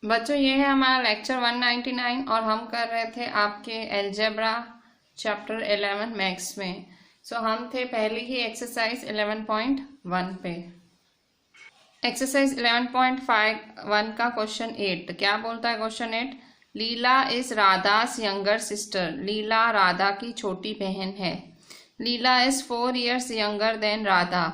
बच्चों ये है हमारा लेक्चर 199 और हम कर रहे थे आपके अलजेब्रा चैप्टर 11 मैथ्स में। हम थे पहले ही एक्सरसाइज 11.1 पे। एक्सरसाइज 11.51 का क्वेश्चन 8 क्या बोलता है? Question 8, Leela is Radha's younger sister. Leela Radha की छोटी बहन है। Leela is 4 years younger than Radha.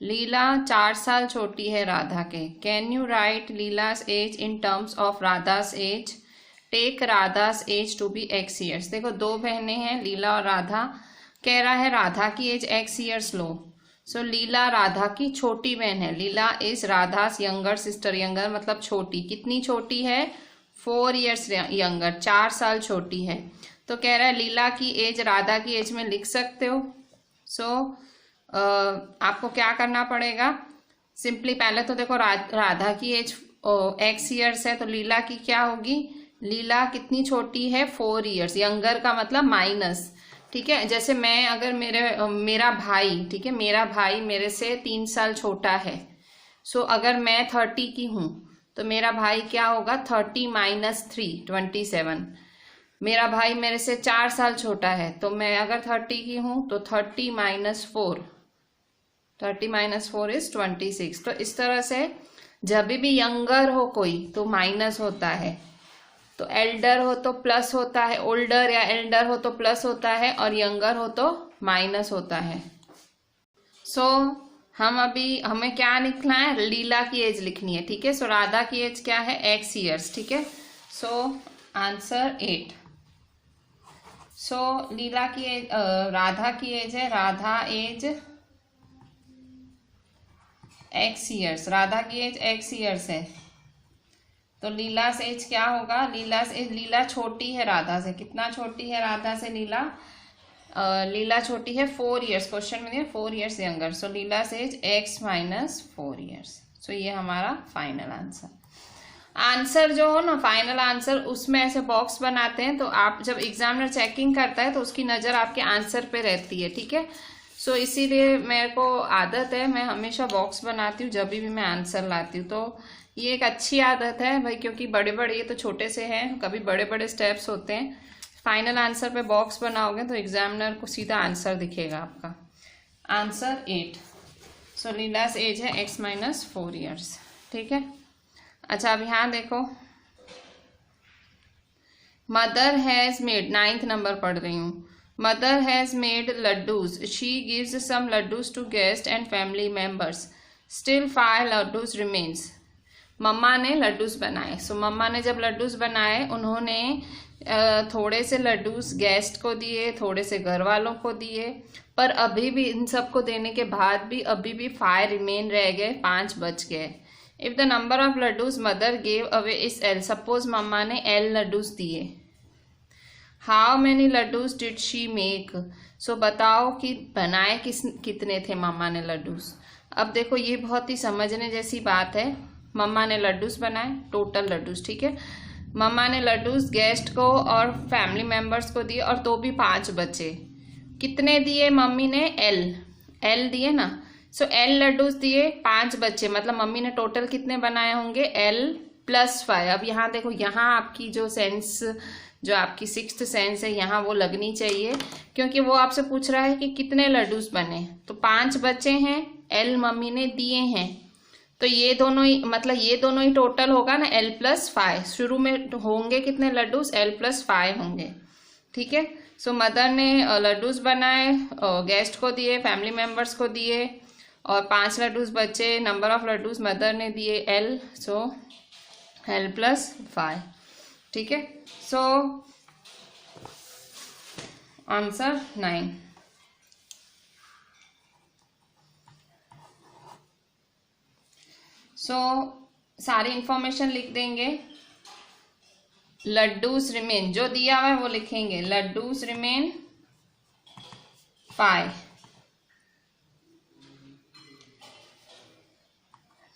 Leela 4 साल छोटी है राधा के। Can you write Leela's age in terms of Radha's age. Take Radha's age to be x years। देखो दो बहनें हैं लीला और राधा, कह रहा है राधा की एज x years लो। लीला राधा की छोटी बहन है। Leela is Radha's younger sister. Younger मतलब छोटी। कितनी छोटी है? 4 years यंगर, 4 साल छोटी है। तो कह रहा है लीला की एज राधा की एज में लिख सकते हो। आपको क्या करना पड़ेगा? सिंपली पहले तो देखो राधा की एज x years है, तो लीला की क्या होगी? लीला कितनी छोटी है? 4 years। यंगर का मतलब माइनस, ठीक है। जैसे मैं अगर मेरा भाई, ठीक है, मेरा भाई मेरे से 3 साल छोटा है। अगर मैं 30 की हूं तो मेरा भाई क्या होगा? 30 - 3 27। मेरा भाई मेरे से 4 साल छोटा है, तो मैं अगर 30 की हूं तो 30 - 4, 30 - 4 इज 26। तो इस तरह से जब भी यंगर हो कोई तो माइनस होता है, तो एल्डर हो तो प्लस होता है, ओल्डर या एल्डर हो तो प्लस होता है, और यंगर हो तो माइनस होता है। हमें क्या लिखना है? लीला की एज लिखनी है, ठीक है। राधा की एज क्या है? x years, ठीक है। आंसर 8। लीला की एज, राधा की एज है, Radha age x years, Radha की एज x years है। तो लीला से एज क्या होगा? लीला छोटी है राधा से। कितना छोटी है राधा से लीला? लीला छोटी है 4 years। क्वेश्चन में दिया 4 years यंगर। लीला से एज x - 4 years। ये हमारा फाइनल आंसर। आंसर जो हो ना, फाइनल आंसर, उसमें ऐसे बॉक्स बनाते हैं, तो आप जब एग्जामिनर चेकिंग करता है तो उसकी नज़र आपके आंसर पे रहती है, ठीक है। इसीलिए मेरे को आदत है, मैं हमेशा बॉक्स बनाती हूँ जब भी मैं आंसर लाती हूँ। तो ये एक अच्छी आदत है भाई, क्योंकि बड़े बड़े, ये तो छोटे से हैं, कभी बड़े बड़े स्टेप्स होते हैं। फाइनल आंसर पे बॉक्स बनाओगे तो एग्जामिनर को सीधा आंसर दिखेगा आपका। आंसर 8। लीलास एज है x - 4 years, ठीक है। अच्छा, अब यहाँ देखो, mother has made, 9th number पढ़ रही हूँ। Mother has made laddoos. She gives some laddoos to guest and family members. Still 5 laddoos remains. मम्मा ने लड्डूज बनाए। मम्मा ने जब लड्डूज बनाए, उन्होंने थोड़े से लड्डूज गेस्ट को दिए, थोड़े से घर वालों को दिए, पर अभी भी इन सबको देने के बाद भी अभी भी 5 रिमेन रह गए, 5 बच गए। If the number of laddoos mother gave away is L। Suppose मम्मा ने L लड्डूज दिए। How many laddoos did she make. बताओ कि बनाए कितने थे मम्मा ने लड्डूज। अब देखो ये बहुत ही समझने जैसी बात है। मम्मा ने लड्डूज बनाए, टोटल लड्डूज, ठीक है। मम्मा ने लड्डूज गेस्ट को और फैमिली मेंबर्स को दिए, और तो भी 5 बचे। कितने दिए मम्मी ने? L दिए ना। L लड्डूज दिए, 5 बच्चे, मतलब मम्मी ने टोटल कितने बनाए होंगे? L + 5। अब यहाँ देखो, यहाँ आपकी जो सेंस, जो आपकी 6th सेंस है, यहाँ वो लगनी चाहिए, क्योंकि वो आपसे पूछ रहा है कि कितने लड्डूज बने। तो 5 बच्चे हैं, L मम्मी ने दिए हैं, तो ये दोनों ही, मतलब ये दोनों ही टोटल होगा ना, L + 5। शुरू में होंगे कितने लड्डूज? L + 5 होंगे, ठीक है। मदर ने लड्डूज बनाए, गेस्ट को दिए, फैमिली मेंबर्स को दिए, और 5 लड्डूज बचे। नंबर ऑफ लड्डूज मदर ने दिए L, L + 5, ठीक है। आंसर 9। सारी इंफॉर्मेशन लिख देंगे। लड्डूज रिमेन, जो दिया हुआ है वो लिखेंगे। Laddoos remain 5।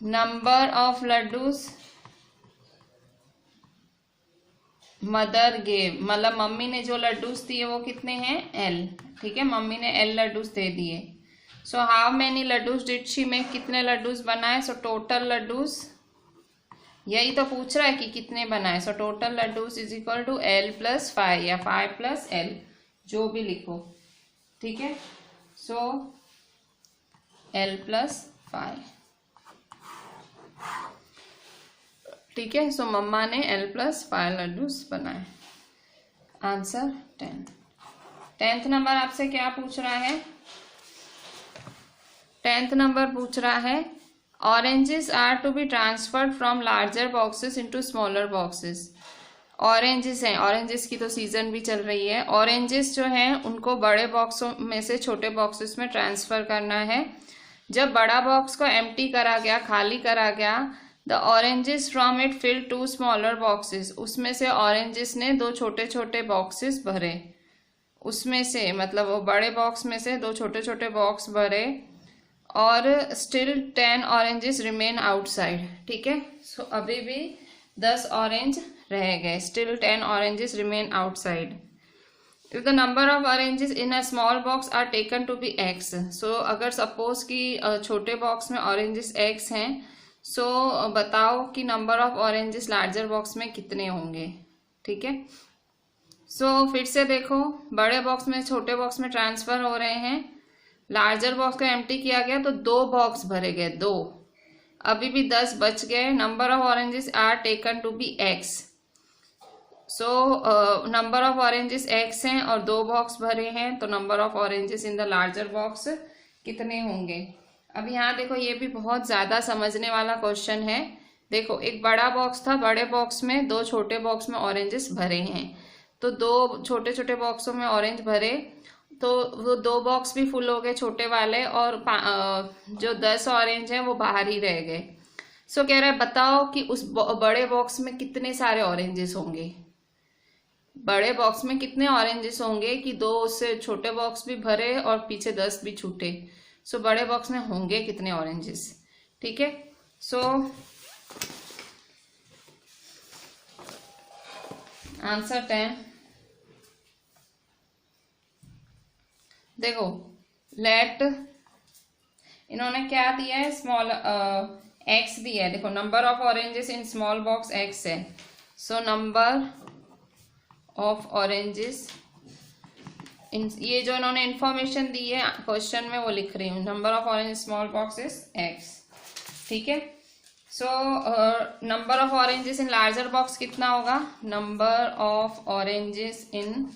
Number of laddoos mother gave, मतलब मम्मी ने जो लड्डूज दिए वो कितने हैं? L, ठीक है। मम्मी ने L लड्डूज दे दिए। How many laddoos did she make. कितने लड्डूज बनाए? टोटल लड्डूज यही तो पूछ रहा है कि कितने बनाए। So total laddoos is equal to L + 5 या 5 + L, जो भी लिखो, ठीक है। सो L + 5, ठीक है। सो मम्मा ने L + 5 लड्डूस बनाए। आंसर 10। 10th नंबर आपसे क्या पूछ रहा है? 10th नंबर पूछ रहा है oranges are to be transferred from larger boxes into smaller boxes. Oranges हैं, ऑरेंजेस की तो सीजन भी चल रही है। ऑरेंजेस जो हैं उनको बड़े बॉक्सों में से छोटे बॉक्सेस में ट्रांसफर करना है। जब बड़ा बॉक्स को एम्प्टी करा गया, खाली करा गया, the oranges from it fill 2 smaller boxes, उसमें से ऑरेंजेस ने 2 छोटे छोटे बॉक्सेस भरे। उसमें से मतलब वो बड़े बॉक्स में से 2 छोटे छोटे बॉक्स भरे और स्टिल 10 ऑरेंजेस रिमेन आउटसाइड, ठीक है। सो अभी भी 10 ऑरेंज रह गए। Still 10 oranges remain outside. If the number of oranges in a small box are taken to be x, so अगर सपोज कि छोटे बॉक्स में ऑरेंजेस x हैं, सो बताओ कि number of oranges larger box में कितने होंगे, ठीक है। सो फिर से देखो, बड़े बॉक्स में छोटे बॉक्स में ट्रांसफर हो रहे हैं। लार्जर बॉक्स को एम्प्टी किया गया तो 2 बॉक्स भरे गए, 2। अभी भी 10 बच गए। Number of oranges are taken to be x, so number of oranges x हैं और 2 बॉक्स भरे हैं, तो number of oranges in the larger box कितने होंगे। अब यहाँ देखो, ये भी बहुत ज्यादा समझने वाला क्वेश्चन है। देखो, एक बड़ा बॉक्स था, बड़े बॉक्स में 2 छोटे बॉक्स में ऑरेंजेस भरे हैं, तो 2 छोटे छोटे बॉक्सों में ऑरेंज भरे, तो वो 2 बॉक्स भी फुल हो गए छोटे वाले, और जो 10 ऑरेंज हैं वो बाहर ही रह गए। सो कह रहा है बताओ कि उस बड़े बॉक्स में कितने सारे ऑरेंजेस होंगे। बड़े बॉक्स में कितने ऑरेंजेस होंगे कि 2 उससे छोटे बॉक्स भी भरे और पीछे 10 भी छूटे। सो बड़े बॉक्स में होंगे कितने ऑरेंजेस, ठीक है। So answer 10। देखो, लेट इन्होंने क्या दिया है, स्मॉल x दिया है। देखो, number of oranges in small box x है। सो नंबर ऑफ ऑरेंजेस इन, ये जो इन्होंने इंफॉर्मेशन दी है क्वेश्चन में वो लिख रही हूँ। Number of orange small box is x, ठीक है। सो number of oranges in larger box कितना होगा? Number of oranges in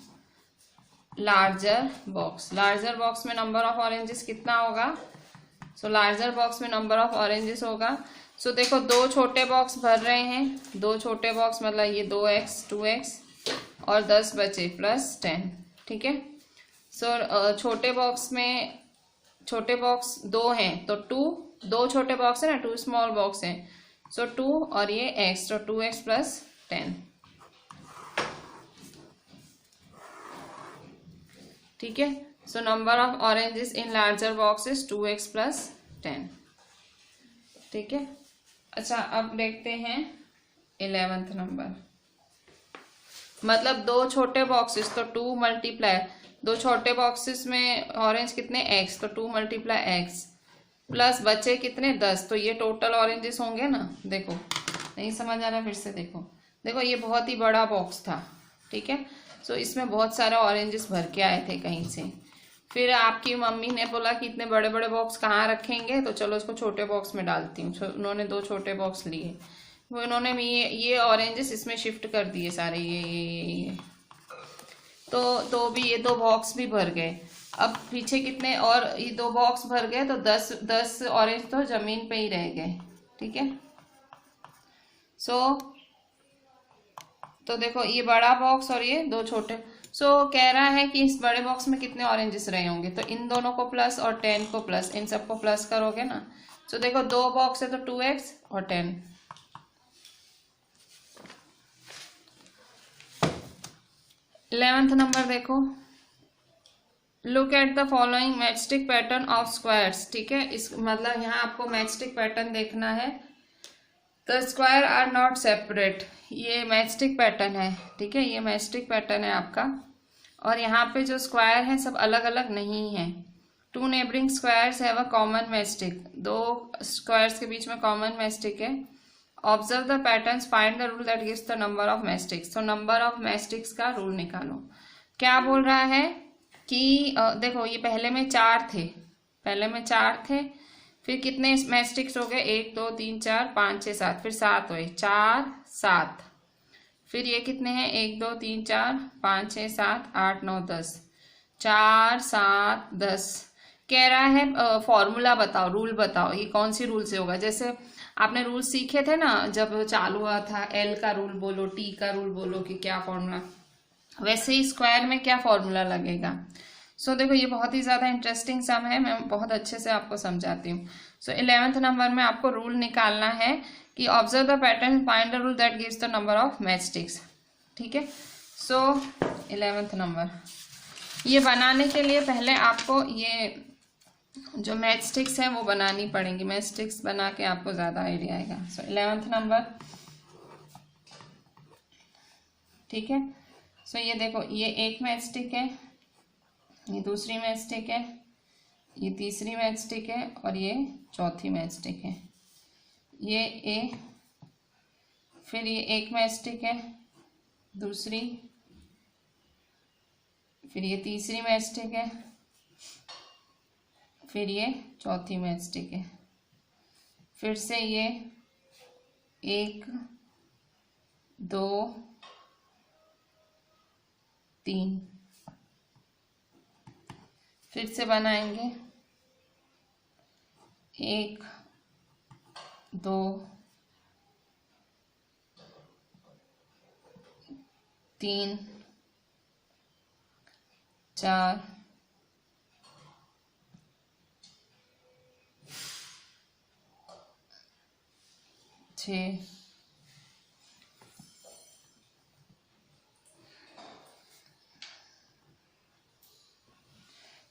larger box, larger box में नंबर ऑफ ऑरेंजेस कितना होगा? सो लार्जर बॉक्स में नंबर ऑफ ऑरेंजेस होगा। सो देखो, 2 छोटे बॉक्स भर रहे हैं, 2 छोटे बॉक्स मतलब ये 2x 2x और 10 बचे प्लस 10, ठीक है। सो छोटे बॉक्स में छोटे बॉक्स 2 हैं तो 2 छोटे बॉक्स है ना, 2 स्मॉल बॉक्स हैं। सो 2 और ये x, तो 2x + 10, ठीक है। सो number of oranges in larger box is 2x + 10, ठीक है। अच्छा, अब देखते हैं 11th नंबर। मतलब 2 छोटे बॉक्सेस तो 2 मल्टीप्लाई, 2 छोटे बॉक्सेस में ऑरेंज कितने x, तो 2 × x प्लस बचे कितने 10, तो ये टोटल ऑरेंजेस होंगे ना। देखो, नहीं समझ आ रहा, फिर से देखो। देखो, ये बहुत ही बड़ा बॉक्स था, ठीक है। सो इसमें बहुत सारे ऑरेंजेस भर के आए थे कहीं से। फिर आपकी मम्मी ने बोला कि इतने बड़े बड़े बॉक्स कहाँ रखेंगे, तो चलो इसको छोटे बॉक्स में डालती हूँ। उन्होंने 2 छोटे बॉक्स लिए, वो इन्होंने ये ऑरेंजेस इसमें शिफ्ट कर दिए सारे, ये तो भी ये 2 बॉक्स भी भर गए। अब पीछे कितने और ये 2 बॉक्स भर गए, तो 10 ऑरेंज तो जमीन पे ही रह गए, ठीक है। सो तो देखो, ये बड़ा बॉक्स और ये 2 छोटे। सो कह रहा है कि इस बड़े बॉक्स में कितने ऑरेंजेस रहे होंगे, तो इन दोनों को प्लस और 10 को प्लस, इन सबको प्लस करोगे ना। सो देखो, 2 बॉक्स है तो 2x और 10। 11th नंबर देखो, look at the following matchstick pattern of squares, ठीक है। इस मतलब यहाँ आपको मैचस्टिक पैटर्न देखना है। The square are not separate, ये मैचस्टिक पैटर्न है, ठीक है। ये मैचस्टिक पैटर्न है आपका, और यहाँ पे जो स्क्वायर है सब अलग अलग नहीं है। 2 neighbouring squares have a common matchstick, 2 squares के बीच में कॉमन मैचस्टिक है, observe the patterns, find the rule that gives the number of matchsticks. तो नंबर ऑफ मैस्टिक्स का रूल निकालो। क्या बोल रहा है कि देखो ये पहले में 4 थे, पहले में 4 थे, फिर कितने मैस्टिक्स हो गए, 1 2 3 4 5 6 7, फिर 7 हुए, 4 7, फिर ये कितने हैं, 1 2 3 4 5 6 7 8 9 10, 4 7 10। कह रहा है फॉर्मूला बताओ, रूल बताओ, ये कौन सी रूल से होगा। जैसे आपने रूल सीखे थे ना जब चालू हुआ था, एल का रूल बोलो, टी का रूल बोलो कि क्या फॉर्मूला, वैसे ही स्क्वायर में क्या फॉर्मूला लगेगा। सो देखो ये बहुत ही ज़्यादा इंटरेस्टिंग सम है, मैं बहुत अच्छे से आपको समझाती हूँ। सो 11th नंबर में आपको रूल निकालना है कि observe the pattern, find the rule that gives the number of matchsticks. ठीक है, सो 11th नंबर ये बनाने के लिए पहले आपको ये जो मैचस्टिक्स है वो बनानी पड़ेंगी। मैचस्टिक्स बना के आपको ज़्यादा आइडिया आएगा। सो 11th नंबर, ठीक है। सो ये देखो, ये एक मैचस्टिक है, ये दूसरी मैचस्टिक है, ये तीसरी मैचस्टिक है और ये चौथी मैचस्टिक है। ये ए, फिर ये एक मैचस्टिक है, दूसरी, फिर ये तीसरी मैचस्टिक है, फिर ये चौथी मैचस्टिक है, फिर से ये 1 2 3, फिर से बनाएंगे 1 2 3 4 6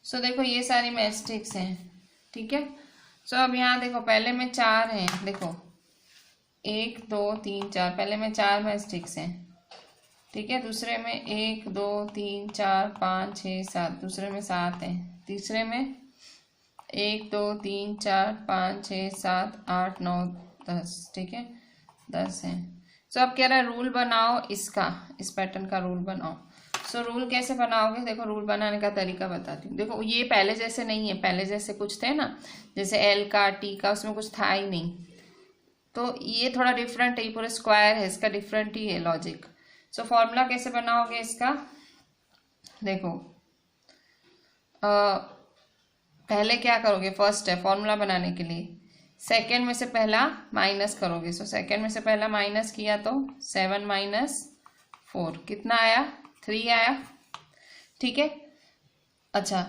सो देखो ये सारी मैचस्टिक्स हैं। ठीक है, सो अब यहाँ देखो पहले में 4 हैं, देखो 1 2 3 4, पहले में 4 मैचस्टिक्स हैं। ठीक है, दूसरे में 1 2 3 4 5 6 7, दूसरे में 7 हैं, तीसरे में 1 2 3 4 5 6 7 8 9 10। ठीक है, 10 हैं। सो अब कह रहा है रूल बनाओ इसका, इस पैटर्न का रूल बनाओ। सो रूल कैसे बनाओगे, देखो रूल बनाने का तरीका बताती हूँ। देखो ये पहले जैसे नहीं है, पहले जैसे कुछ थे ना, जैसे एल का टी का, उसमें कुछ था ही नहीं, तो ये थोड़ा डिफरेंट है, ये पूरा स्क्वायर है, इसका डिफरेंट ही है लॉजिक। सो फॉर्मूला कैसे बनाओगे इसका, देखो पहले क्या करोगे, फर्स्ट है फॉर्मूला बनाने के लिए, सेकेंड में से पहला माइनस करोगे। सो सेकेंड में से पहला माइनस किया तो 7 - 4 कितना आया, 3 आया। ठीक है, अच्छा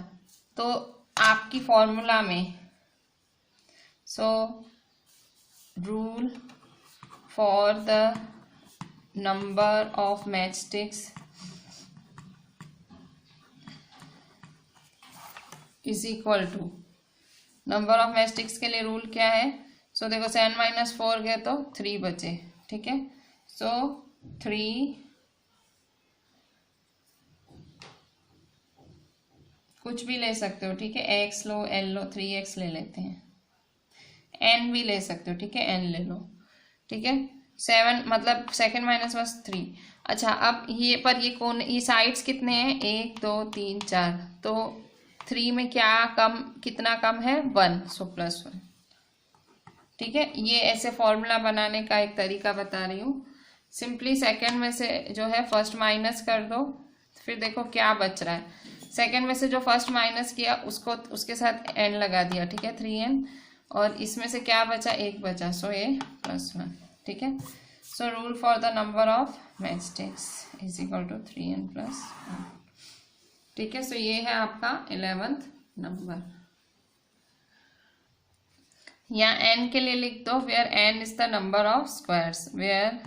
तो आपकी फॉर्मूला में, so rule for the number of matchsticks is equal to, number of matchsticks के लिए रूल क्या है। सो देखो 7 - 4 गए तो 3 बचे। ठीक है, सो 3, कुछ भी ले सकते हो। ठीक है, एक्स लो, एल लो, 3x ले लेते हैं, एन भी ले सकते हो। ठीक है, एन ले लो। ठीक है, 7 मतलब सेकेंड माइनस बस 3। अच्छा अब ये पर ये कौन, ये साइड्स कितने हैं, 1 2 3 4, तो 3 में क्या कम, कितना कम है, 1, सो +1। ठीक है, ये ऐसे फॉर्मूला बनाने का एक तरीका बता रही हूँ। सिंपली सेकेंड में से जो है फर्स्ट माइनस कर दो, फिर देखो क्या बच रहा है। सेकेंड में से जो फर्स्ट माइनस किया उसको, उसके साथ n लगा दिया। ठीक है, 3n, और इसमें से क्या बचा, 1 बचा, सो ये +1। ठीक है, so rule for the number of matchsticks is equal to 3n + 1। ठीक है, सो ये है आपका 11th नंबर। या n के लिए लिख दो, where n is the number of squares, where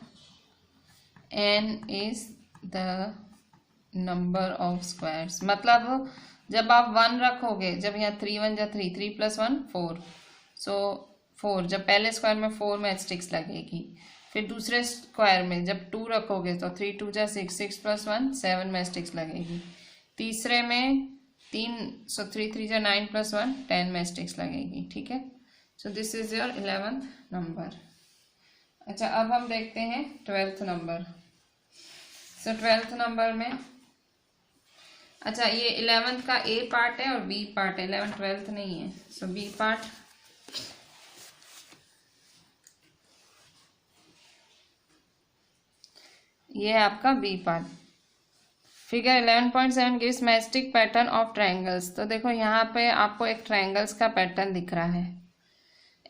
n is the number of squares, मतलब जब आप 1 रखोगे, जब यहाँ 3 1 जा 3, 3 + 1 4, सो 4, जब पहले स्क्वायर में 4 मैचस्टिक्स लगेगी। फिर दूसरे स्क्वायर में जब 2 रखोगे तो 3 2 जा 6, 6 + 1 7 मैचस्टिक्स लगेगी। तीसरे में 3, सो 3 3 जा 9 + 1 10 मैचस्टिक्स लगेगी। ठीक है, so this is your 11th number. अच्छा, अब हम देखते हैं 12th नंबर। सो 12th नंबर में, अच्छा ये 11th का ए पार्ट है और बी पार्ट है, 11th 12th नहीं है। सो बी पार्ट, ये है आपका B part. Figure 11.7 gives matchstick pattern of triangles. तो देखो यहाँ पे आपको एक ट्रायंगल्स का पैटर्न दिख रहा है।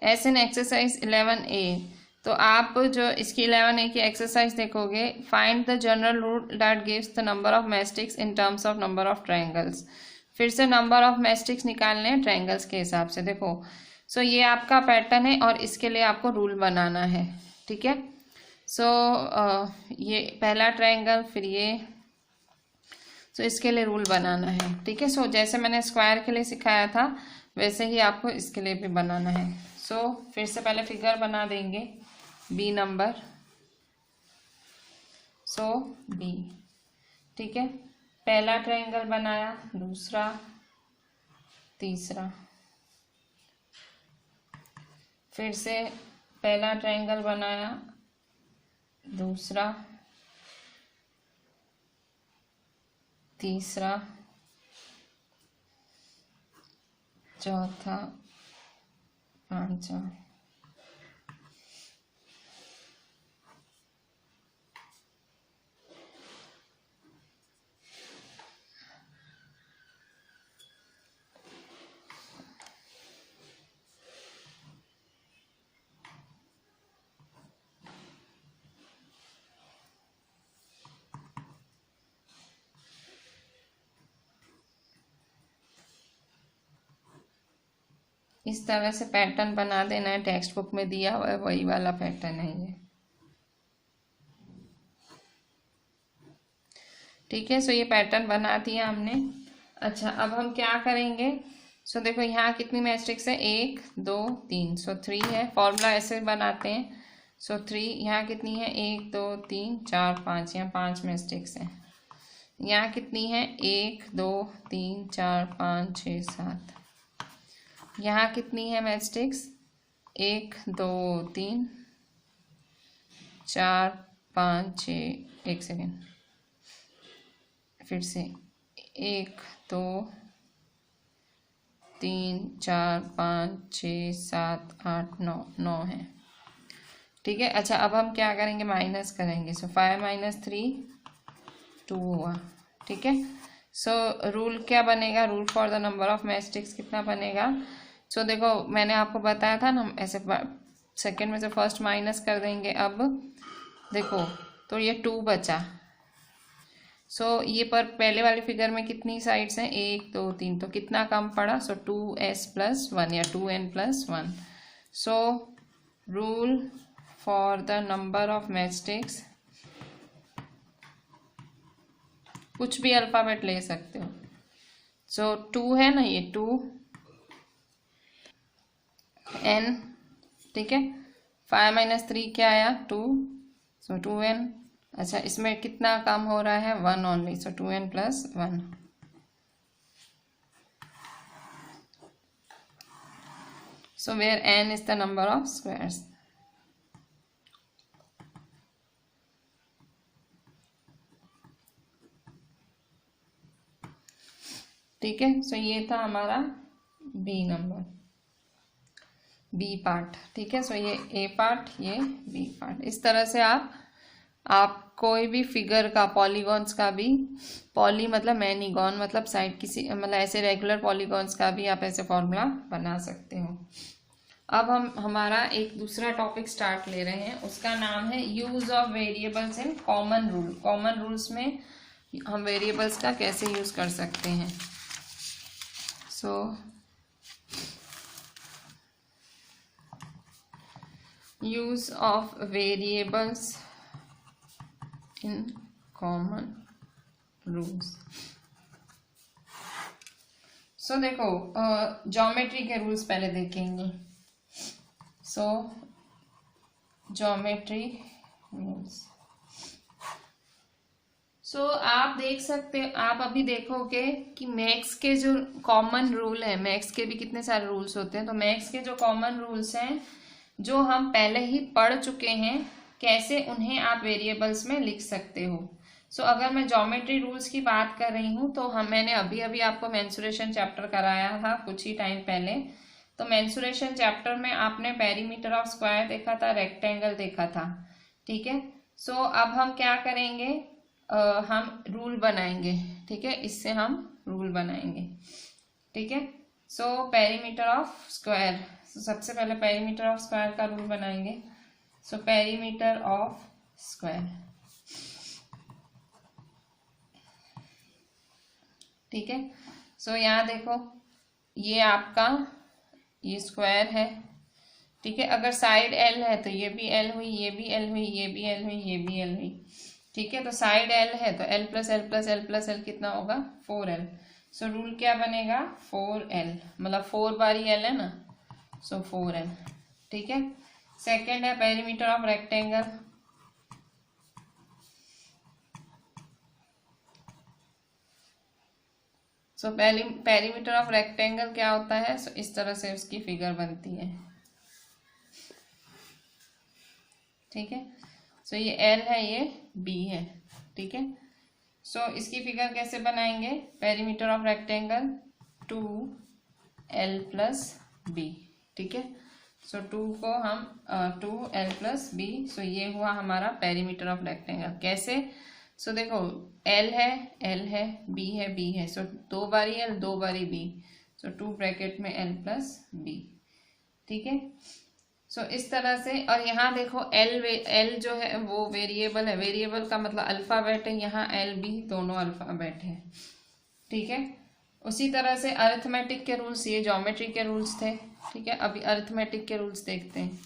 एस इन एक्सरसाइज 11A, तो आप जो इसकी 11A की एक्सरसाइज देखोगे, find the general rule that gives the number of matchsticks in terms of number of triangles. फिर से नंबर ऑफ मैस्टिक्स निकालने हैं ट्रायंगल्स के हिसाब से। देखो, सो ये आपका पैटर्न है और इसके लिए आपको रूल बनाना है, ठीक है। सो ये पहला ट्रायंगल, फिर ये, सो इसके लिए रूल बनाना है, ठीक है। सो जैसे मैंने स्क्वायर के लिए सिखाया था वैसे ही आपको इसके लिए भी बनाना है। सो फिर से पहले फिगर बना देंगे बी नंबर। सो बी, ठीक है। पहला ट्रायंगल बनाया, दूसरा, तीसरा, फिर से पहला ट्रायंगल बनाया, दूसरा, तीसरा, चौथा, पांचवा, इस तरह से पैटर्न बना देना है। टेक्स्ट बुक में दिया हुआ है वही वाला पैटर्न है ये, ठीक है। सो ये पैटर्न बना दिया हमने। अच्छा, अब हम क्या करेंगे? सो देखो यहाँ कितनी मैट्रिक्स है, 1 2 3, सो 3 है। फॉर्मूला ऐसे बनाते हैं। सो 3, यहाँ कितनी है, 1 2 3 4 5, यहाँ 5 मैट्रिक्स है। यहाँ कितनी है, 1 2 3 4 5 6 7। यहाँ कितनी है मैट्रिक्स, 1 2 3 4 5 6, एक सेकेंड, फिर से 1 2 3 4 5 6 7 8 9, 9 है, ठीक है। अच्छा, अब हम क्या करेंगे, माइनस करेंगे। सो 5 - 3 2 हुआ, ठीक है। सो रूल क्या बनेगा, rule for the number of matrix कितना बनेगा? सो देखो मैंने आपको बताया था ना, हम ऐसे सेकंड में से फर्स्ट माइनस कर देंगे। अब देखो तो ये 2 बचा। सो ये पर पहले वाली फिगर में कितनी साइड्स हैं, 1 2 3, तो कितना कम पड़ा? सो 2s + 1 या 2n + 1। So rule for the number of matrix, कुछ भी अल्फ़ाबेट ले सकते हो। सो 2 है ना, ये 2n, ठीक है। 5 - 3 क्या आया, 2, सो 2n। अच्छा, इसमें कितना कम हो रहा है, 1 only, so 2n + 1। So where n is the number of squares, ठीक है। सो ये था हमारा बी नंबर, बी पार्ट, ठीक है। सो ये ए पार्ट, ये बी पार्ट। इस तरह से आप कोई भी फिगर का, पॉलीगॉन्स का भी, पॉली मतलब मैनीगॉन मतलब साइड, किसी मतलब ऐसे रेगुलर पॉलीगॉन्स का भी आप ऐसे फॉर्मूला बना सकते हो। अब हम हमारा एक दूसरा टॉपिक स्टार्ट ले रहे हैं, उसका नाम है use of variables in common rule. Common rules में हम वेरिएबल्स का कैसे यूज कर सकते हैं। So use of variables in common rules. So देखो ज्योमेट्री के रूल्स पहले देखेंगे। सो ज्योमेट्री रूल्स, सो आप देख सकते हो, आप अभी देखोगे कि मैथ्स के जो कॉमन रूल है, मैथ्स के भी कितने सारे रूल्स होते हैं, तो मैथ्स के जो कॉमन रूल्स हैं जो हम पहले ही पढ़ चुके हैं कैसे उन्हें आप वेरिएबल्स में लिख सकते हो। सो अगर मैं ज्योमेट्री रूल्स की बात कर रही हूँ तो मैंने अभी अभी आपको मेंसुरेशन चैप्टर कराया था कुछ ही टाइम पहले। तो मेंसुरेशन चैप्टर में आपने पेरीमीटर ऑफ स्क्वायर देखा था, रेक्टेंगल देखा था, ठीक है। सो अब हम क्या करेंगे, हम रूल बनाएंगे, ठीक है, इससे हम रूल बनाएंगे, ठीक है। सो पेरीमीटर ऑफ स्क्वायर, सबसे पहले पेरीमीटर ऑफ स्क्वायर का रूल बनाएंगे। सो पेरीमीटर ऑफ स्क्वायर, ठीक है। सो यहाँ देखो ये आपका ये स्क्वायर है, ठीक है। अगर साइड एल है तो ये भी एल हुई, ये भी एल हुई, ये भी एल हुई, ये भी एल हुई, ठीक है। तो साइड एल है तो L plus L plus L plus L कितना होगा 4l। सो रूल क्या बनेगा 4l, मतलब 4 बारी एल है ना, सो 4l, ठीक है। सेकेंड है perimeter of rectangle. So perimeter of rectangle क्या होता है, सो इस तरह से उसकी फिगर बनती है, ठीक है। सो ये एल है, ये बी है, ठीक है। सो इसकी फिगर कैसे बनाएंगे, perimeter of rectangle 2l plus B, ठीक है। सो 2 को हम 2l प्लस बी, सो ये हुआ हमारा पेरीमीटर ऑफ रेक्टेंगल। कैसे, सो देखो l है b है, सो 2 बारी l 2 बारी b, सो 2 ब्रैकेट में l प्लस b, ठीक है। सो इस तरह से, और यहाँ देखो एल जो है वो वेरिएबल है, वेरिएबल का मतलब अल्फाबेट है, यहाँ एल बी दोनों अल्फाबेट है, ठीक है। उसी तरह से अरिथमेटिक के रूल्स, ये ज्योमेट्री के रूल्स थे, ठीक है। अभी अरिथमेटिक के रूल्स देखते हैं।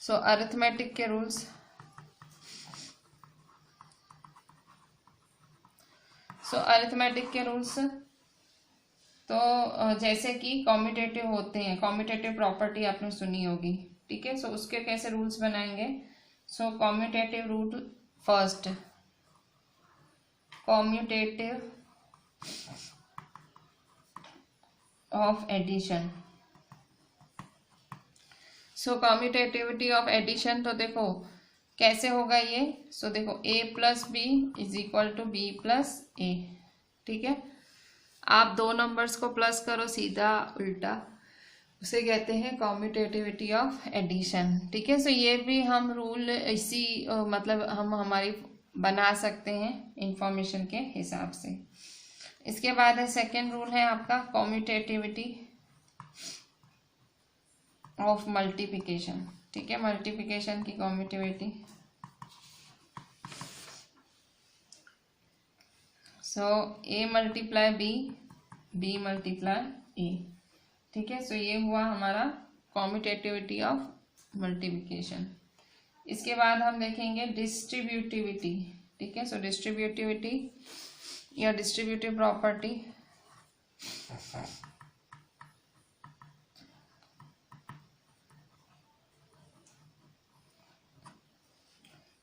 सो अरिथमेटिक के रूल्स, सो अरिथमेटिक के रूल्स तो जैसे कि कॉम्यूटेटिव होते हैं, कॉम्यूटेटिव प्रॉपर्टी आपने सुनी होगी, ठीक है। सो उसके कैसे रूल्स बनाएंगे, so commutative rule first, commutative of addition. So commutativity of addition तो देखो कैसे होगा ये, सो देखो a plus B is equal to B plus A, ठीक है। आप दो नंबर्स को प्लस करो सीधा उल्टा, उसे कहते हैं कॉम्यूटेटिविटी ऑफ एडिशन, ठीक है। सो ये भी हम रूल इसी मतलब हम हमारी बना सकते हैं इंफॉर्मेशन के हिसाब से। इसके बाद है सेकेंड रूल है आपका कॉम्यूटेटिविटी ऑफ मल्टीप्लिकेशन, ठीक है, मल्टीप्लिकेशन की कॉम्यूटेटिविटी। सो ए मल्टीप्लाई बी मल्टीप्लाई ए, ठीक है। सो ये हुआ हमारा कॉम्यूटेटिविटी ऑफ मल्टीप्लिकेशन। इसके बाद हम देखेंगे डिस्ट्रीब्यूटिविटी, ठीक है। सो डिस्ट्रीब्यूटिविटी या distributive property,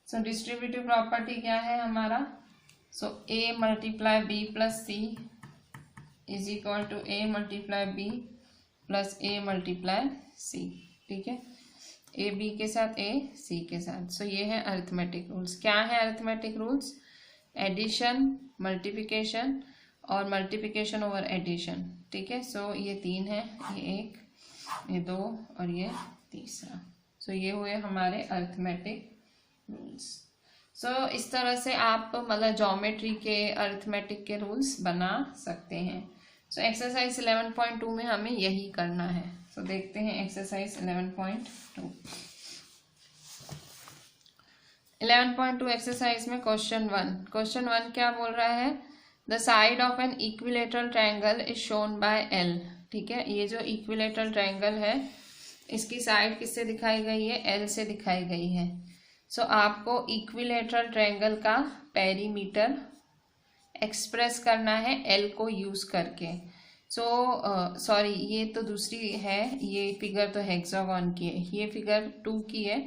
so distributive property क्या है हमारा, so A multiply B plus C is equal to A multiply B plus A multiply C, ठीक है। ए बी के साथ ए सी के साथ। सो ये है अरिथमेटिक रूल्स। क्या है अरिथमेटिक रूल्स, एडिशन, मल्टीप्लिकेशन और मल्टीप्लिकेशन ओवर एडिशन, ठीक है। सो ये 3 है, ये 1, ये 2 और ये तीसरा। सो ये हुए हमारे अरिथमेटिक रूल्स। सो इस तरह से आप मतलब ज्योमेट्री के अरिथमेटिक के रूल्स बना सकते हैं। सो एक्सरसाइज 11.2 में हमें यही करना है। सो देखते हैं एक्सरसाइज 11.2। 11.2 एक्सरसाइज में क्वेश्चन 1 क्या बोल रहा है, the side of an equilateral triangle is shown by L, ठीक है। ये जो इक्विलेटरल ट्रायंगल है इसकी साइड किससे दिखाई गई है, एल से दिखाई गई है। सो आपको इक्विलेटरल ट्रायंगल का पेरीमीटर एक्सप्रेस करना है एल को यूज करके। सॉरी ये तो दूसरी है, ये फिगर तो हेक्सागोन की है, ये फिगर 2 की है।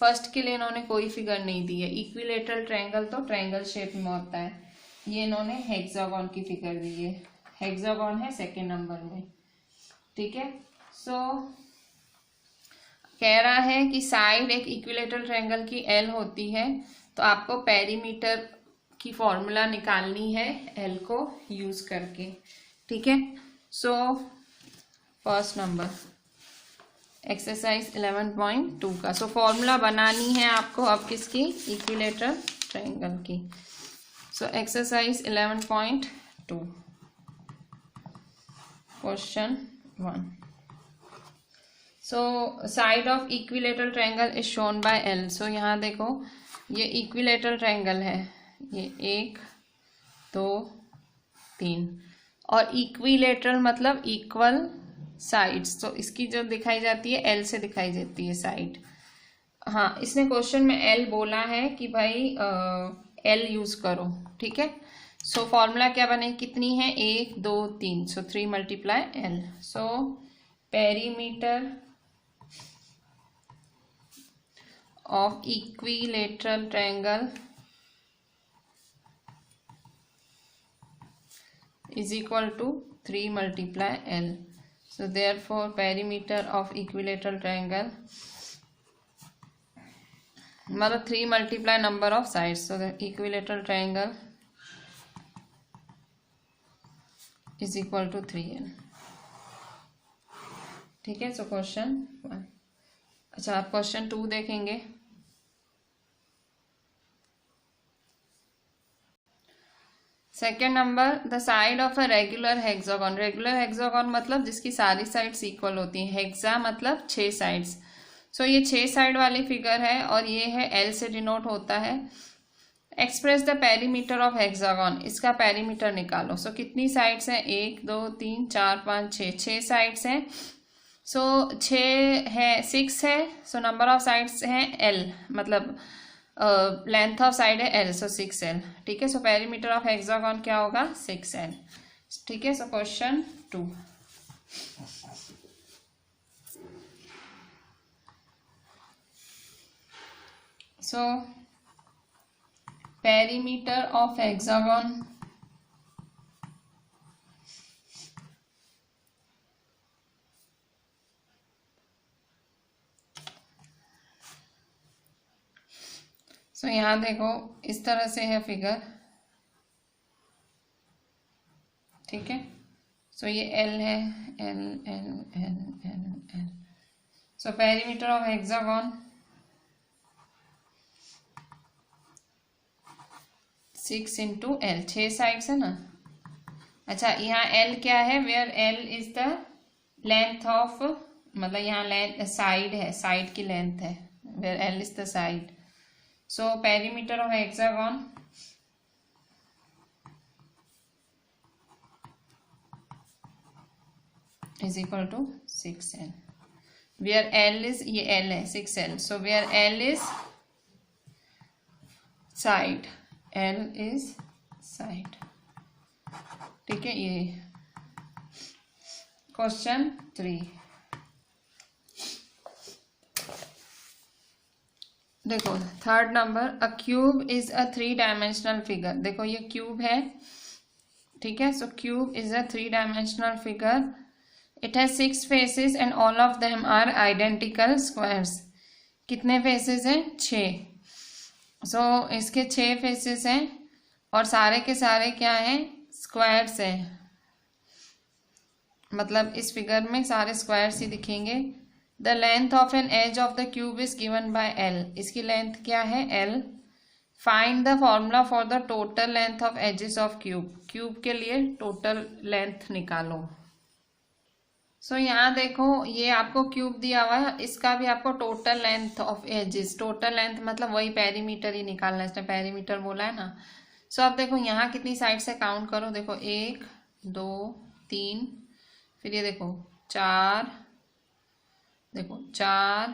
फर्स्ट के लिए इन्होंने कोई फिगर नहीं दी है, इक्विलेटरल ट्रायंगल तो ट्रायंगल शेप में होता है, ये इन्होंने हेक्सागोन की फिगर दी है, हेक्सागोन है सेकेंड नंबर में, ठीक है। सो कह रहा है कि साइड एक इक्विलेटरल ट्रायंगल की एल होती है, तो आपको पेरीमीटर की फॉर्मूला निकालनी है एल को यूज करके। ठीक है, सो फर्स्ट नंबर एक्सरसाइज 11.2 का। सो फॉर्मूला बनानी है आपको अब किसकी, इक्विलेटरल ट्रायंगल की। So exercise 11.2 question 1। So side of equilateral triangle is shown by L. So यहाँ देखो ये इक्विलेटरल ट्रायंगल है, ये 1 2 3, और इक्विलेटरल मतलब इक्वल साइड्स, तो इसकी जो दिखाई जाती है एल से दिखाई जाती है साइड। हाँ, इसने क्वेश्चन में एल बोला है कि भाई एल यूज करो। ठीक है, सो फॉर्मूला क्या बने, कितनी है 1 2 3, सो 3 multiply L. So perimeter of equilateral triangle is equal to 3 multiply L. So therefore perimeter of equilateral triangle मतलब 3 multiply number of sides, so the equilateral triangle is equal to 3L. ठीक है, so question 1। अच्छा, आप question 2 देखेंगे। Second number, the side of a regular hexagon. Regular hexagon मतलब जिसकी सारी sides equal होती हैं, हेक्सा मतलब 6 साइड्स। सो ये 6 साइड वाली फिगर है और ये है एल से डिनोट होता है। Express the perimeter of hexagon, इसका पेरीमीटर निकालो। सो कितनी साइड्स हैं, 1 2 3 4 5 6, 6 साइड्स हैं। सो 6 है, 6 है, सो नंबर ऑफ साइड्स हैं एल, मतलब लेंथ ऑफ साइड है एल, सो 6L। ठीक है, सो पेरीमीटर ऑफ हेक्सागन क्या होगा, 6L। ठीक है, so question 2। So perimeter of hexagon so यहाँ देखो इस तरह से है फिगर। ठीक है, सो ये एल है, L L L L L. So perimeter of hexagon 6 into L, 6 sides है ना। अच्छा, यहाँ एल क्या है, where L is the length of, मतलब यहाँ लेंथ साइड है, साइड की लेंथ है, where L is the side. So perimeter of hexagon is equal to 6L, where L is, ये L है 6L, so where L is side, L is side। ठीक है, ये क्वेश्चन 3। देखो third number, a cube is a 3 dimensional figure. देखो ये cube है। ठीक है, so cube is a 3 dimensional figure. It has 6 faces and all of them are identical squares. कितने फेसेस हैं, 6। सो इसके 6 फेसेस हैं और सारे के सारे क्या हैं, स्क्वायर्स हैं। मतलब इस फिगर में सारे स्क्वायर्स ही दिखेंगे। The length of an edge of the cube is given by L. इसकी लेंथ क्या है, L. Find the formula for the total length of edges of cube. Cube के लिए टोटल लेंथ निकालो। सो यहाँ देखो ये आपको क्यूब दिया हुआ है, इसका भी आपको total length of edges, total length मतलब वही पेरीमीटर ही निकालना है, इसने पेरीमीटर बोला है ना। सो अब देखो यहाँ कितनी साइड से काउंट करो। देखो 1 2 3, फिर ये देखो 4, देखो 4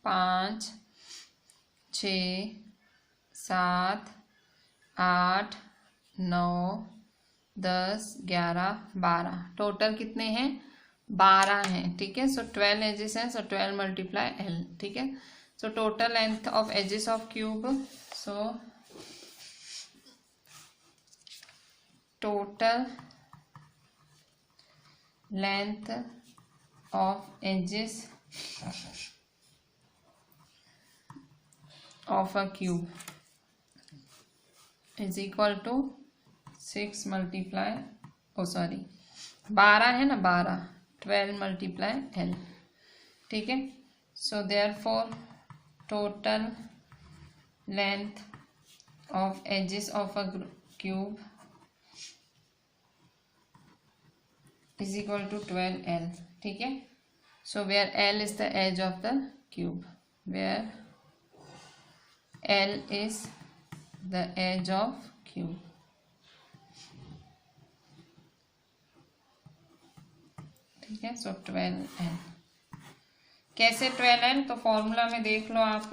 5 6 7 8 9 10 11 12, टोटल कितने हैं, 12 हैं। ठीक है, सो 12 एजेस हैं, सो 12 मल्टीप्लाई एल। ठीक है, so total length of edges of cube, so total length of edges of a cube is equal to 6 multiply 12 है ना, 12 multiply L, ठीक है। So therefore total length of edges of a cube is equal to 12L, ठीक है। So where L is the edge of the cube, where L is the edge of cube, ठीक है। So 12L, कैसे 12L, तो formula में देख लो आप,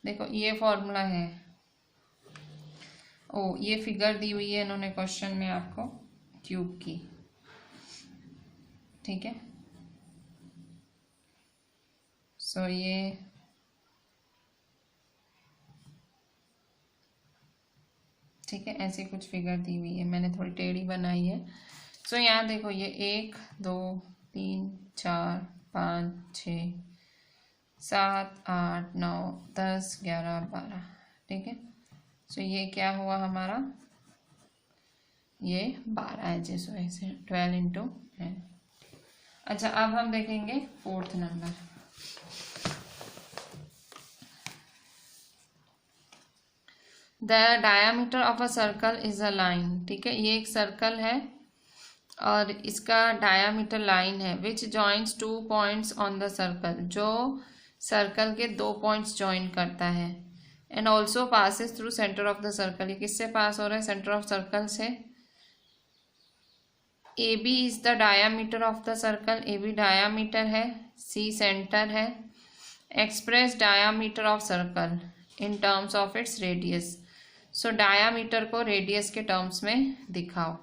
देखो ये फॉर्मूला है, ये फिगर दी हुई है इन्होंने क्वेश्चन में आपको क्यूब की, ठीक है। सो ये ठीक है, ऐसी कुछ फिगर दी हुई है, मैंने थोड़ी टेढ़ी बनाई है। सो यहाँ देखो ये 1 2 3 4 5 6 7 8 9 10 11 12, ठीक है। सो ये क्या हुआ हमारा, ये 12 एजेस हुए, ऐसे 12 इंटू 10। अच्छा, अब हम देखेंगे 4th number. The diameter of a circle is a line, ठीक है। ये एक सर्कल है और इसका डायामीटर लाइन है, which joints 2 points on the circle, जो सर्कल के 2 पॉइंट्स जॉइन करता है। And also passes through centre of the circle, ये किससे पास हो रहा है, सेंटर ऑफ सर्कल से। A B is the diameter of the circle, A B diameter है, सी सेंटर है। Express diameter of circle in terms of its radius, so diameter को radius के टर्म्स में दिखाओ।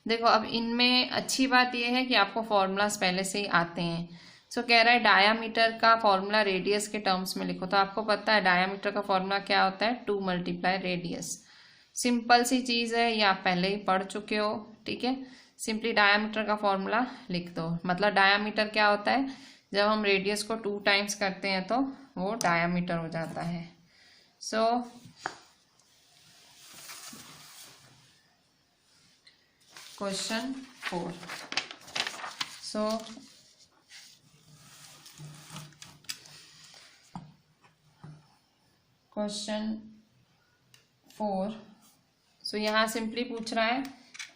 देखो अब इनमें अच्छी बात यह है कि आपको फॉर्मूलाज पहले से ही आते हैं। सो कह रहा है डायामीटर का फॉर्मूला रेडियस के टर्म्स में लिखो, तो आपको पता है डायामीटर का फॉर्मूला क्या होता है, 2 मल्टीप्लाई रेडियस। सिंपल सी चीज़ है, ये आप पहले ही पढ़ चुके हो, ठीक है। सिंपली डायामीटर का फॉर्मूला लिख दो, मतलब डायामीटर क्या होता है, जब हम रेडियस को 2 टाइम्स करते हैं तो वो डायामीटर हो जाता है। सो क्वेश्चन 4, सो क्वेश्चन 4, सो यहाँ सिंपली पूछ रहा है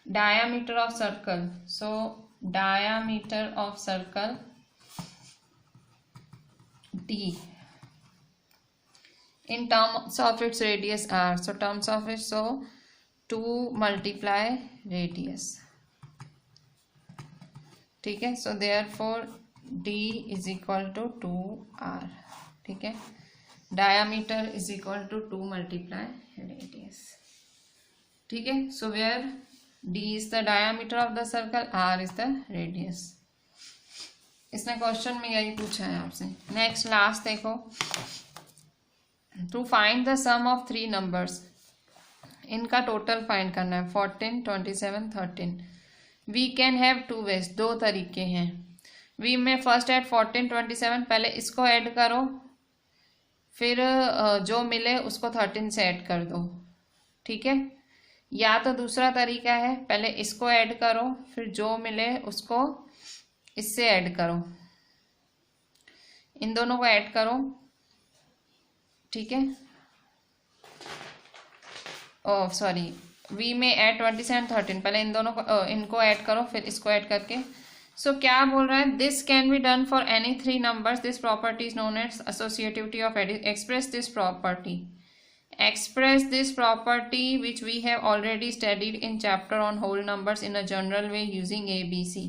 diameter of circle, so diameter of circle D in terms of its radius R, so terms of it, so 2 multiply radius, ठीक है। सो therefore D is equal to 2R, ठीक है। diameter is equal to 2 multiply radius, ठीक है। सो where D is the diameter of the circle, R is the radius। इसने question में यही पूछा है आपसे। नेक्स्ट लास्ट देखो, to find the sum of 3 numbers, इनका टोटल फाइंड करना है, 14 27 13। वी कैन हैव 2 वेज, 2 तरीके हैं। वी में फर्स्ट ऐड 14 27, पहले इसको ऐड करो, फिर जो मिले उसको 13 से ऐड कर दो, ठीक है। या तो दूसरा तरीका है, पहले इसको ऐड करो, फिर जो मिले उसको इससे ऐड करो, इन दोनों को ऐड करो, ठीक है। ओह सॉरी, वी में ऐड 27 13, पहले इन दोनों को इनको ऐड करो, फिर इसको ऐड करके। सो क्या बोल रहा है, this can be done for any 3 numbers, this property is known as associativity of express this property, express this property which we have already studied in chapter on whole numbers in a general way using ABC।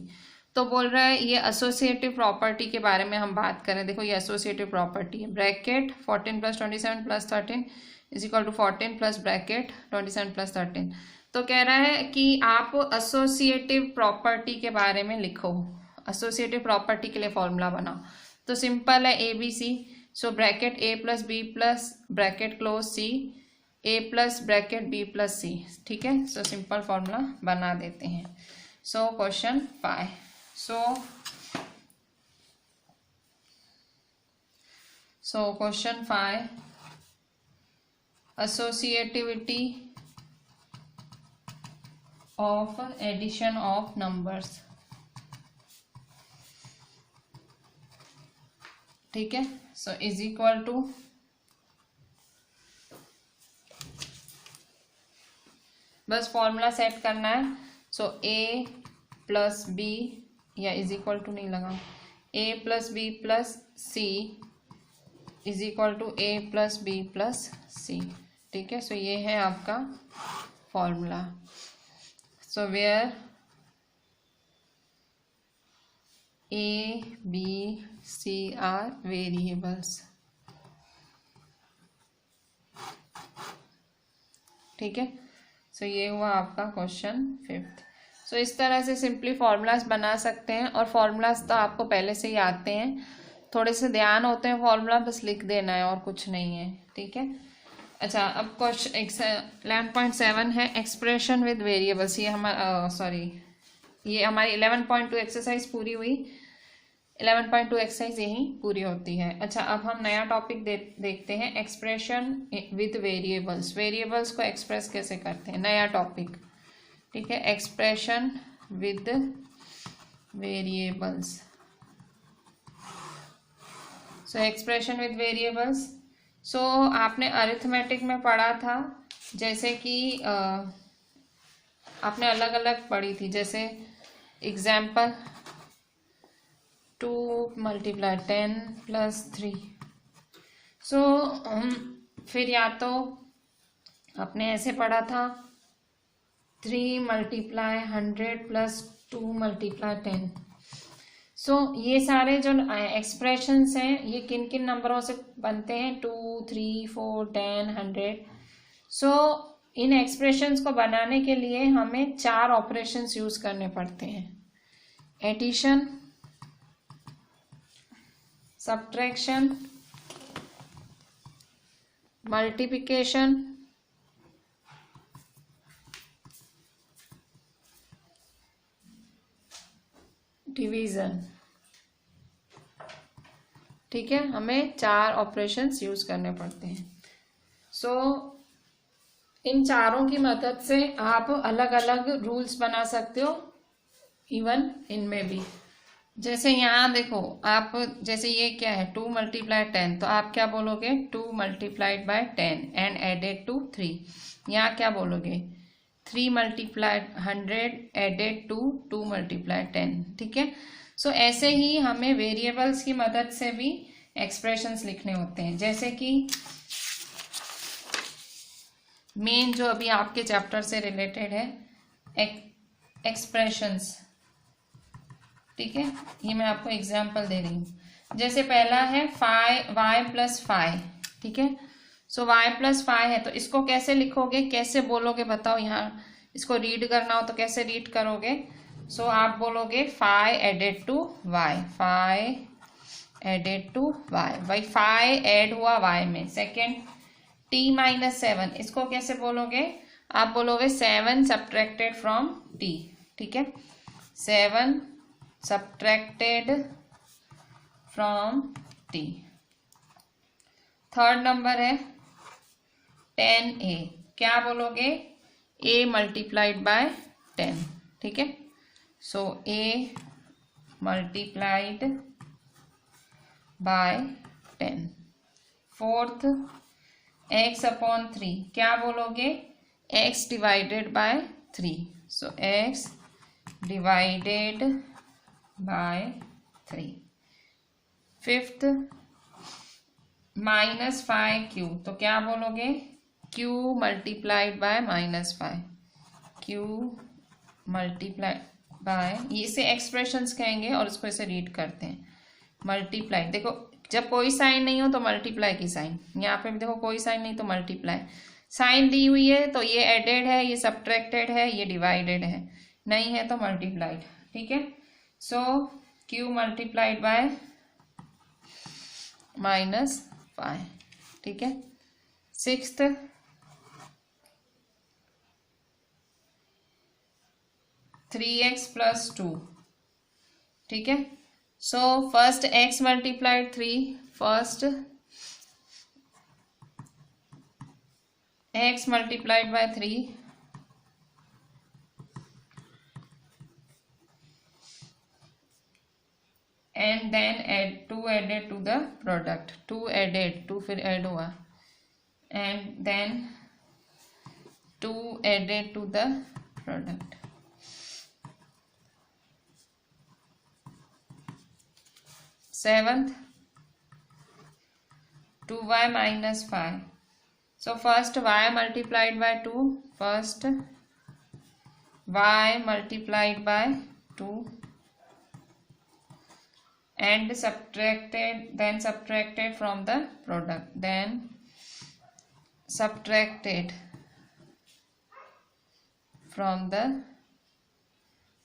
तो बोल रहा है ये associative property के बारे में हम बात करें। देखो ये एसोसिएटिव प्रॉपर्टी है, bracket 14 + 27 + 13 is equal to 14 plus bracket 27 + 13। तो कह रहा है कि आप एसोसिएटिव प्रॉपर्टी के बारे में लिखो, एसोसिएटिव प्रॉपर्टी के लिए फॉर्मूला बनाओ। तो सिंपल है ABC, so bracket A + B + bracket close C, A + bracket B + C, ठीक है। सो सिंपल फॉर्मूला बना देते हैं। So question 5, so question 5, associativity of addition of numbers, ठीक है। सो इज इक्वल टू बस फॉर्मूला सेट करना है। सो ए प्लस बी या इज इक्वल टू नहीं लगाऊं, A plus B plus C is equal to A plus B plus C, ठीक है। सो ये है आपका formula. So where A B C are variables, ठीक है। सो ये हुआ आपका क्वेश्चन 5th। सो इस तरह से सिंपली फॉर्मूलाज बना सकते हैं, और फॉर्मूलाज तो आपको पहले से ही आते हैं, थोड़े से ध्यान होते हैं, फॉर्मूला बस लिख देना है और कुछ नहीं है, ठीक है। अच्छा, अब क्वेश्चन 11.7 है एक्सप्रेशन विद वेरिएबल्स। ये हमारा ये हमारी 11.2 एक्सरसाइज पूरी हुई। 11.2 एक्सरसाइज यही पूरी होती है। अच्छा, अब हम नया टॉपिक देखते हैं, एक्सप्रेशन विद वेरिएबल्स। वेरिएबल्स को एक्सप्रेस कैसे करते हैं, नया टॉपिक, ठीक है। Expression with variables. So expression with variables, so आपने अरिथमेटिक में पढ़ा था, जैसे कि आपने अलग अलग पढ़ी थी, जैसे एग्जाम्पल 2 × 10 + 3। सो फिर या तो आपने ऐसे पढ़ा था 3 × 100 + 2 × 10। सो ये सारे जो एक्सप्रेशंस हैं ये किन किन नंबरों से बनते हैं, 2, 3, 4, 10, 100। सो इन एक्सप्रेशंस को बनाने के लिए हमें 4 ऑपरेशंस यूज करने पड़ते हैं, एडिशन, सब्ट्रैक्शन, मल्टीप्लिकेशन, डिवीजन, ठीक है। हमें 4 ऑपरेशंस यूज करने पड़ते हैं। सो इन चारों की मदद से आप अलग अलग रूल्स बना सकते हो, इवन इनमें भी। जैसे यहाँ देखो, आप जैसे ये क्या है 2 × 10, तो आप क्या बोलोगे 2 × 10 एंड एडेड टू 3। यहाँ क्या बोलोगे 3 × 100 एडेड टू 2 × 10, ठीक है। सो ऐसे ही हमें वेरिएबल्स की मदद से भी एक्सप्रेशंस लिखने होते हैं, जैसे कि मेन जो अभी आपके चैप्टर से रिलेटेड है एक्सप्रेशंस, ठीक है। ये मैं आपको एग्जाम्पल दे रही हूँ। जैसे पहला है y + 5, ठीक है। सो y + 5 है, तो इसको कैसे लिखोगे, कैसे बोलोगे बताओ। यहाँ इसको रीड करना हो तो कैसे रीड करोगे। सो आप बोलोगे 5 added to y, 5 added to y, भाई 5 ऐड हुआ y में। सेकेंड t - 7, इसको कैसे बोलोगे, आप बोलोगे 7 सब्ट्रैक्टेड फ्रॉम t, ठीक है। 7 subtracted from t। Third number है 10a, क्या बोलोगे a × 10, ठीक है। सो a × 10। फोर्थ x/3, क्या बोलोगे x / 3। सो x / 3। फिफ्थ -5q, तो क्या बोलोगे q × -5, q × इसे एक्सप्रेशंस कहेंगे और इसको इसे रीड करते हैं मल्टीप्लाई। देखो जब कोई साइन नहीं हो तो मल्टीप्लाई की साइन, यहाँ पे भी देखो कोई साइन नहीं तो मल्टीप्लाई। साइन दी हुई है तो ये एडेड है, ये सब्ट्रैक्टेड है, ये डिवाइडेड है, नहीं है तो मल्टीप्लाइड, ठीक है। सो q × -5, ठीक है। सिक्स्थ 3x + 2, ठीक है। So first x × 3, first x multiplied by 3 and then add 2 added to the product, 2 added, 2 फिर add हुआ and then 2 added to the product. Seventh, 2y minus 5. So first y multiplied by 2, first y multiplied by 2 and subtracted from the product, then subtracted from the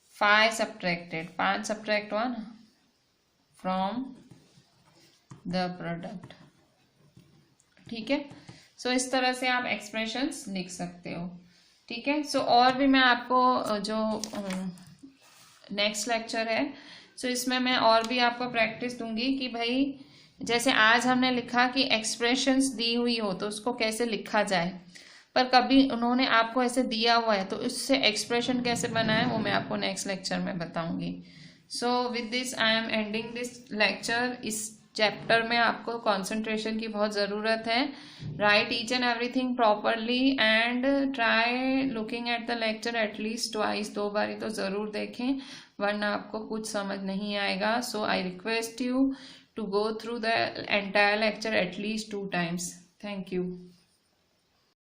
5 subtracted, 5 subtract 1 from the product. ठीक है, सो इस तरह से आप expressions लिख सकते हो. ठीक है, सो और भी मैं आपको जो नेक्स्ट लेक्चर है सो इसमें मैं और भी आपको प्रैक्टिस दूंगी कि भाई जैसे आज हमने लिखा कि एक्सप्रेशंस दी हुई हो तो उसको कैसे लिखा जाए, पर कभी उन्होंने आपको ऐसे दिया हुआ है तो उससे एक्सप्रेशन कैसे बनाए वो मैं आपको नेक्स्ट लेक्चर में बताऊंगी. So with this I am ending this lecture. इस चैप्टर में आपको कंसंट्रेशन की बहुत ज़रूरत है. Right each and everything properly and try looking at the lecture at least twice, 2 बारी तो ज़रूर देखें वरना आपको कुछ समझ नहीं आएगा. So I request you to go through the entire lecture at least 2 times. Thank you.